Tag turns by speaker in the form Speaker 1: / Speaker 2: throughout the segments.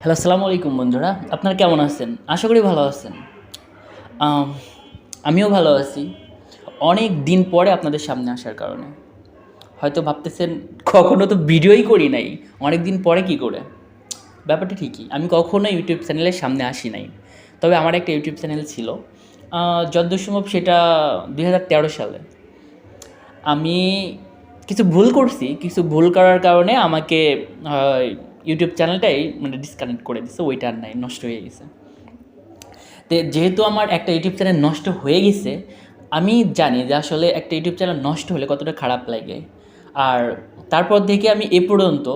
Speaker 1: Hello, আসসালামু আলাইকুম বন্ধুরা। আপনারা কেমন আছেন? আশা করি ভালো আছেন। আম আমিও ভালো আছি। অনেক দিন পরে আপনাদের সামনে আসার কারণে। হয়তো ভাবতেছেন কখনো তো ভিডিওই করি নাই। অনেক দিন পরে কি করে? ব্যাপারটা ঠিকই। আমি কখনো ইউটিউব চ্যানেলের সামনে আসি নাই। তবে আমার একটা ইউটিউব চ্যানেল ছিল। যতদূর সম্ভব সেটা ২০১৩ সালে। আমি কিছু ভুল করছি। কিছু ভুল করার কারণে আমাকে আ ইউটিউব চ্যানেলটাই মানে ডিসকানেক্ট করে দিছে। ওইটা আর নাই, নষ্ট হয়ে গেছে। যেহেতু আমার একটা ইউটিউব চ্যানেল নষ্ট হয়ে গেছে, আমি জানি যে আসলে একটা ইউটিউব চ্যানেল নষ্ট হলে কতটা খারাপ লাগে। আর তারপর থেকে আমি এ পর্যন্ত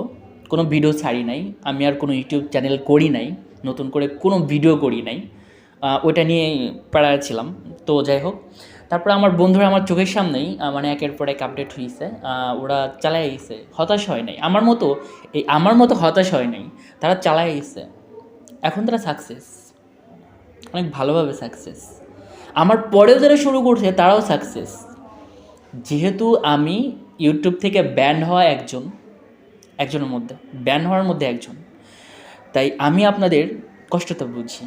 Speaker 1: কোনো ভিডিও ছাড়ি নাই। আমি আর কোনো ইউটিউব চ্যানেল করি নাই। নতুন করে কোনো ভিডিও করি নাই। ওইটা নিয়েই প্যারায় ছিলাম। তো যাই হোক, তারপরে আমার বন্ধুরা আমার চোখের সামনেই মানে একের পর এক আপডেট হইছে। ওরা চালায় গেছে। হতাশ হয় নাই। আমার মতো হতাশ হয় নাই। তারা চালায় গেছে। এখন তারা সাকসেস। অনেক ভালোভাবে সাকসেস। আমার পরেও যারা শুরু করছে তারাও সাকসেস। যেহেতু আমি ইউটিউব থেকে ব্যান হওয়া একজনের মধ্যে, ব্যান হওয়ার মধ্যে একজন, তাই আমি আপনাদের কষ্টটা বুঝি।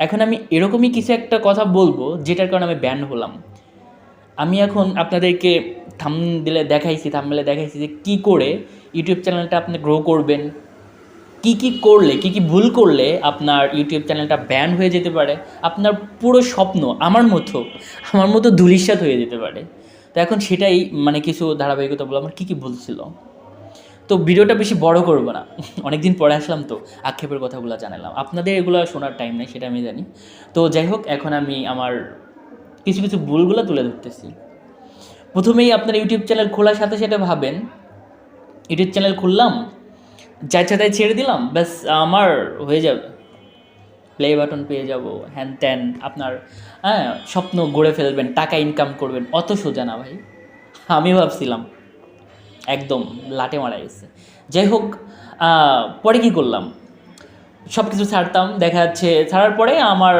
Speaker 1: এখন আমি এরকমই কিছু একটা কথা বলবো যেটার কারণে আমি ব্যান হলাম। আমি এখন আপনাদেরকে থাম্বনেলে দেখাইছি যে কী করে ইউটিউব চ্যানেলটা আপনি গ্রো করবেন, কী কী ভুল করলে আপনার ইউটিউব চ্যানেলটা ব্যান হয়ে যেতে পারে, আপনার পুরো স্বপ্ন আমার মতো ধূলিসাৎ হয়ে যেতে পারে। তো এখন সেটাই মানে কিছু ধারাবাহিকতা বলবো আমার কী ভুল ছিল। তো ভিডিওটা বেশি বড় করব না। অনেক দিন পরে আসলাম তো আক্ষেপের কথাগুলো জানালাম। আপনাদের এগুলো শোনার টাইম নেই, সেটা আমি জানি। তো যাই হোক, এখন আমি আমার কিছু ভুলগুলো তুলে ধরতেছি। প্রথমেই আপনার ইউটিউব চ্যানেল খোলার সাথে সাথে ভাবেন ইউটিউব চ্যানেল খুললাম, যা ইচ্ছা তাই ছেড়ে দিলাম, ব্যাস আমার হয়ে যাবে, প্লে বাটন পেয়ে যাব, হ্যান ত্যান, আপনার স্বপ্ন গড়ে ফেলবেন, টাকা ইনকাম করবেন। অত সোজা না ভাই। আমি ভাবছিলাম একদম লাটে মারা গেছে। যাই হোক, পরে কি করলাম, সব কিছু ছাড়তাম, দেখা যাচ্ছে ছাড়ার পরে আমার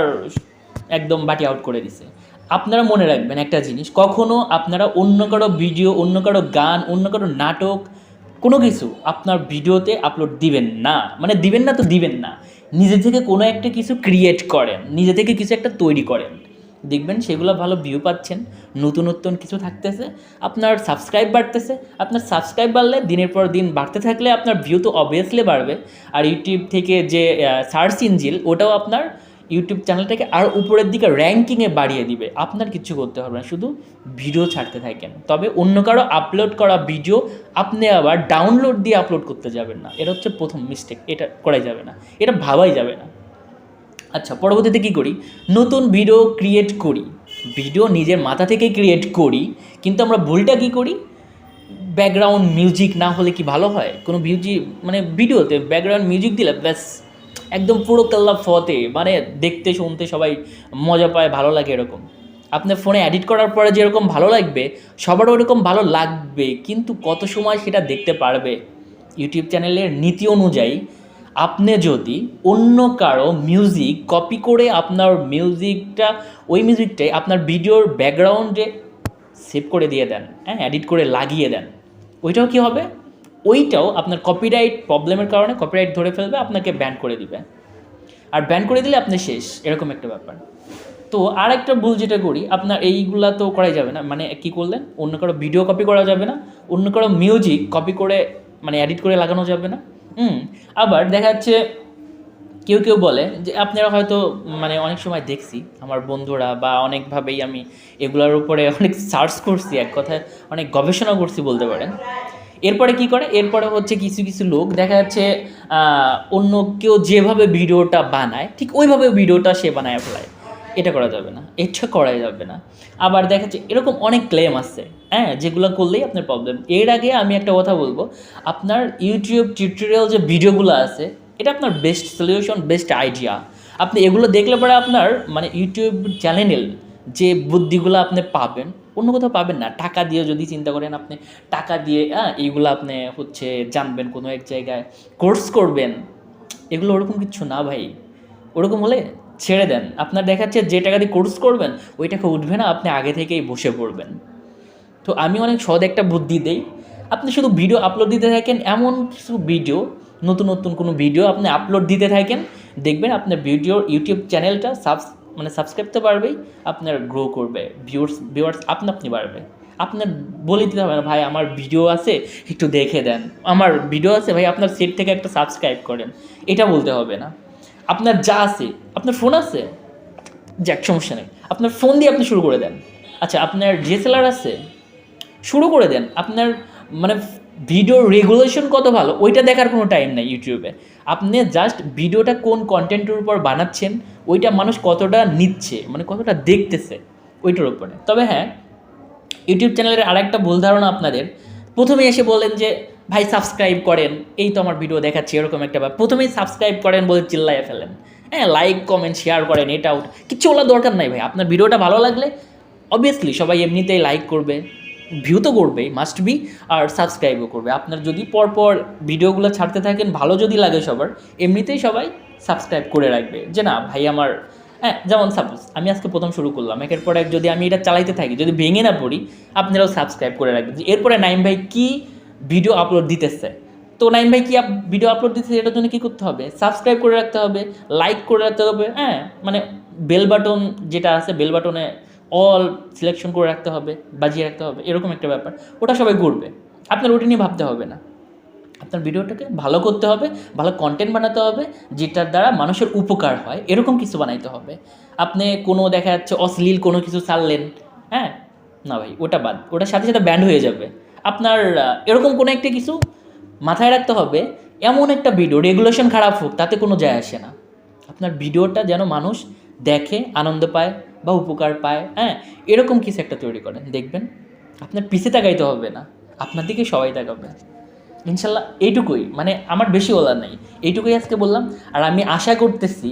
Speaker 1: একদম বাটি আউট করে দিছে। আপনারা মনে রাখবেন একটা জিনিস, কখনো আপনারা অন্য কারো ভিডিও, অন্য কারো গান, অন্য কারো নাটক, কোনো কিছু আপনার ভিডিওতে আপলোড দিবেন না। মানে দিবেন না তো দিবেন না। নিজে থেকে কোনো একটা কিছু ক্রিয়েট করেন, নিজে থেকে কিছু একটা তৈরি করেন, দেখবেন সেগুলো ভালো ভিউ পাচ্ছেন, নতুন কিছু থাকতেছে, আপনার সাবস্ক্রাইব বাড়তেছে। আপনার সাবস্ক্রাইব বাড়লে, দিনের পর দিন বাড়তে থাকলে আপনার ভিউ তো অবভিয়াসলি বাড়বে। আর ইউটিউব থেকে যে সার্চ ইঞ্জিন, ওটাও আপনার ইউটিউব চ্যানেলটাকে আরও উপরের দিকে র্যাঙ্কিংয়ে বাড়িয়ে দিবে। আপনার কিচ্ছু করতে হবে না, শুধু ভিডিও ছাড়তে থাকেন। তবে অন্য কারো আপলোড করা ভিডিও আপনি আবার ডাউনলোড দিয়ে আপলোড করতে যাবেন না। এটা হচ্ছে প্রথম মিস্টেক, এটা করাই যাবে না, এটা ভাবাই যাবে না। আচ্ছা, পরবর্তীতে কী করি, নতুন ভিডিও ক্রিয়েট করি, ভিডিও নিজের মাথা থেকেই ক্রিয়েট করি, কিন্তু আমরা ভুলটা কী করি, ব্যাকগ্রাউন্ড মিউজিক না হলে কি ভালো হয়? কোনো মানে ভিডিওতে ব্যাকগ্রাউন্ড মিউজিক দিলে ব্যাস একদম পুরো কাল্লা ফতে, মানে দেখতে শুনতে সবাই মজা পায়, ভালো লাগে এরকম। আপনার ফোনে এডিট করার পরে যেরকম ভালো লাগবে, সবার ওরকম ভালো লাগবে, কিন্তু কত সময় সেটা দেখতে পারবে? ইউটিউব চ্যানেলের নীতি অনুযায়ী আপনি যদি অন্য কারো মিউজিক কপি করে আপনার ওই মিউজিকটাই আপনার ভিডিওর ব্যাকগ্রাউন্ডে সেভ করে দিয়ে দেন, এডিট করে লাগিয়ে দেন, ওইটাও কী হবে, ওইটাও আপনার কপিরাইট প্রবলেমের কারণে কপিরাইট ধরে ফেলবে, আপনাকে ব্যান করে দিবে। আর ব্যান করে দিলে আপনি শেষ, এরকম একটা ব্যাপার। তো আর একটা ভুল যেটা করি, আপনার এইগুলা তো করাই যাবে না। মানে কী করলেন, অন্য কারো ভিডিও কপি করা যাবে না, অন্য কারো মিউজিক কপি করে মানে এডিট করে লাগানো যাবে না। আবার দেখা যাচ্ছে কেউ বলে যে, আপনারা হয়তো মানে অনেক সময় দেখছি আমার বন্ধুরা বা অনেকভাবেই আমি এগুলোর উপরে অনেক সার্চ করছি, এক কথায় অনেক গবেষণা করছি বলতে পারেন। এরপরে কি করে, এরপরে হচ্ছে কিছু লোক দেখা যাচ্ছে অন্য কেউ যেভাবে ভিডিওটা বানায় ঠিক ওইভাবে ভিডিওটা সে বানায় ফেলায়। এটা করা যাবে না, এটা করাই যাবে না। আবার দেখা যাচ্ছে এরকম অনেক ক্লেম আছে, যেগুলো করলেই আপনার প্রবলেম। এর আগে আমি একটা কথা বলবো, আপনার ইউটিউব টিউটোরিয়াল যে ভিডিওগুলো আছে, এটা আপনার বেস্ট সলিউশন, বেস্ট আইডিয়া। আপনি এগুলো দেখলে পরে আপনার মানে ইউটিউব চ্যানেল যে বুদ্ধিগুলো আপনি পাবেন, অন্য কোথাও পাবেন না। টাকা দিয়ে যদি চিন্তা করেন, আপনি টাকা দিয়ে এইগুলো আপনি হচ্ছে জানবেন, কোনো এক জায়গায় কোর্স করবেন, এগুলো ওরকম কিচ্ছু না ভাই। ওরকম হলে ছেড়ে দেন। আপনার দেখাচ্ছে যে টাকা দিয়ে কোর্স করবেন ওই টাকা উঠবে না, আপনি আগে থেকেই বসে পড়বেন। তো আমি অনেক সহজ একটা বুদ্ধি দেই, আপনি শুধু ভিডিও আপলোড দিতে থাকেন, এমন কিছু ভিডিও নতুন নতুন কোনো ভিডিও আপনি আপলোড দিতে থাকেন, দেখবেন আপনার ভিডিওর ইউটিউব চ্যানেলটা সাবস্ক্রাইব তো বাড়বেই, আপনার গ্রো করবে, ভিউয়ার্স আপনি বাড়বে। আপনার বলে দিতে হবে না ভাই আমার ভিডিও আছে একটু দেখে দেন, আমার ভিডিও আছে ভাই আপনার সেট থেকে একটা সাবস্ক্রাইব করেন, এটা বলতে হবে না। আপনার যা আছে, আপনার ফোন আছে, যাক সমস্যা নেই, আপনার ফোন দিয়ে আপনি শুরু করে দেন। আচ্ছা আপনার ডিএসএলআর আছে, শুরু করে দেন। আপনার মানে ভিডিও রেগুলেশন কত ভালো ওইটা দেখার কোনো টাইম নাই ইউটিউবে। আপনি জাস্ট ভিডিওটা কোন কন্টেন্টের উপর বানাচ্ছেন, ওইটা মানুষ কতটা নিচ্ছে, মানে কতটা দেখতেছে ওইটার উপরে। তবে হ্যাঁ, ইউটিউব চ্যানেলের আরেকটা ভুল ধারণা আপনাদের, প্রথমে এসে বলেন যে ভাই সাবস্ক্রাইব করেন, এই তো আমার ভিডিও দেখাচ্ছি, এরকম একটা ব্যাপার। প্রথমেই সাবস্ক্রাইব করেন বলে চিল্লাইয়ে ফেলেন, হ্যাঁ লাইক কমেন্ট শেয়ার করেন, এটা আউট কিচ্ছু বলার দরকার নাই ভাই। আপনার ভিডিওটা ভালো লাগলে অবভিয়াসলি সবাই এমনিতেই লাইক করবে, ভিউ তো করবেই, মাস্ট বি, আর সাবস্ক্রাইবও করবে। আপনার যদি পরপর ভিডিওগুলো ছাড়তে থাকেন, ভালো যদি লাগে সবার, এমনিতেই সবাই সাবস্ক্রাইব করে রাখবে যে না ভাই আমার, হ্যাঁ যেমন সাপোজ আমি আজকে প্রথম শুরু করলাম, একের পর এক যদি আমি এটা চালাইতে থাকি, যদি ভেঙে না পড়ি, আপনারাও সাবস্ক্রাইব করে রাখবেন যে এরপরে নাইম ভাই কী ভিডিও আপলোড দিতেছে। তো নাইম ভাই কী ভিডিও আপলোড দিতেছে এটার জন্য কী করতে হবে, সাবস্ক্রাইব করে রাখতে হবে, লাইক করে রাখতে হবে, হ্যাঁ মানে বেল বাটন যেটা আছে, বেল বাটনে অল সিলেকশন করে রাখতে হবে, বাজিয়ে রাখতে হবে, এরকম একটা ব্যাপার। ওটা সবাই করবে, আপনার ওটা নিয়ে ভাবতে হবে না। আপনার ভিডিওটাকে ভালো করতে হবে, ভালো কন্টেন্ট বানাতে হবে, যেটার দ্বারা মানুষের উপকার হয়, এরকম কিছু বানাইতে হবে। আপনি কোনো দেখা যাচ্ছে অশ্লীল কোনো কিছু ছাড়লেন, হ্যাঁ না ভাই ওটা বাদ, ওটার সাথে সাথে ব্যান্ড হয়ে যাবে। আপনার এরকম কোনো একটা কিছু মাথায় রাখতে হবে, এমন একটা ভিডিও রেগুলেশন খারাপ হোক তাতে কোনো যায় আসে না, আপনার ভিডিওটা যেন মানুষ দেখে আনন্দ পায় বা উপকার পায়, হ্যাঁ এরকম কিছু একটা তৈরি করেন, দেখবেন আপনার পিছে তাকাইতে হবে না, আপনার দিকে সবাই তাকাবে ইনশাল্লাহ। এইটুকুই, মানে আমার বেশি বলার নাই, এইটুকুই আজকে বললাম। আর আমি আশা করতেছি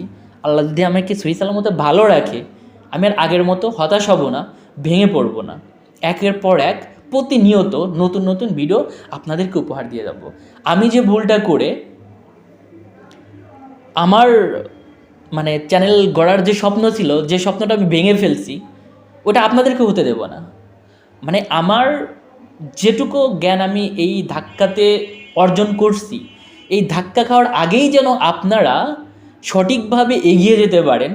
Speaker 1: আল্লাহ যদি আমাকে সহি সালামতে ভালো রাখে, আমি আর আগের মতো হতাশ হব না, ভেঙে পড়বো না, একের পর এক প্রতিনিয়ত নতুন নতুন ভিডিও আপনাদেরকে উপহার দিয়ে যাব। আমি যে ভুলটা করে আমার মানে চ্যানেল গড়ার যে স্বপ্ন ছিল, যে স্বপ্নটা আমি ভেঙে ফেলছি, ওটা আপনাদেরকে হতে দেব না। মানে আমার যেটুকু জ্ঞান আমি এই ধাক্কাতে অর্জন করছি, এই ধাক্কা খাওয়ার আগেই যেন আপনারা সঠিকভাবে এগিয়ে যেতে পারেন,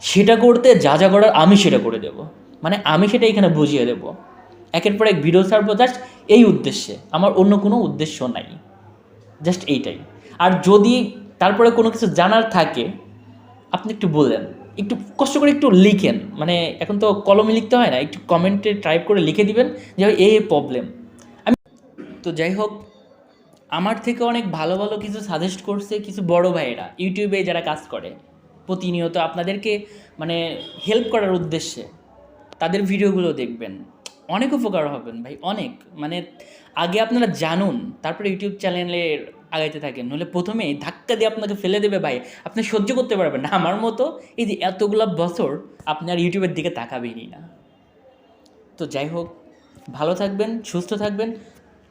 Speaker 1: সেটা করতে যা যা করার আমি সেটা করে দেব। মানে আমি সেটা এখানে বুঝিয়ে দেব, একের পর এক ভিডিও ছাড়বো জাস্ট এই উদ্দেশ্যে, আমার অন্য কোনো উদ্দেশ্য নাই, জাস্ট এইটাই। আর যদি তারপরে কোনো কিছু জানার থাকে আপনি একটু বলেন, একটু কষ্ট করে একটু লিখেন, মানে এখন তো কলমে লিখতে হয় না, একটু কমেন্টে টাইপ করে লিখে দিবেন যে এই প্রবলেম। আমি তো যাই হোক, আমার থেকে অনেক ভালো ভালো কিছু সাজেস্ট করছে কিছু বড় ভাইয়েরা ইউটিউবে যারা কাজ করে প্রতিনিয়ত আপনাদেরকে মানে হেল্প করার উদ্দেশ্যে, তাদের ভিডিওগুলো দেখবেন, অনেক উপকার হবেন ভাই, অনেক। মানে আগে আপনারা জানুন, তারপরে ইউটিউব চ্যানেলের আগাইতে থাকেন, নইলে প্রথমেই ধাক্কা দিয়ে আপনাকে ফেলে দেবে ভাই, আপনি সহ্য করতে পারবেন না। আমার মতো এই যে এতগুলো বছর আপনি আর ইউটিউবের দিকে তাকাবেনই না। তো যাই হোক, ভালো থাকবেন, সুস্থ থাকবেন,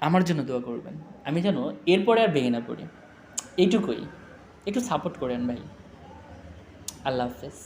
Speaker 1: আমার জন্য দোয়া করবেন, আমি যেন এরপরে আর ভেঙে না পড়ি, এইটুকুই। একটু সাপোর্ট করেন ভাই। আল্লাহ হাফেজ।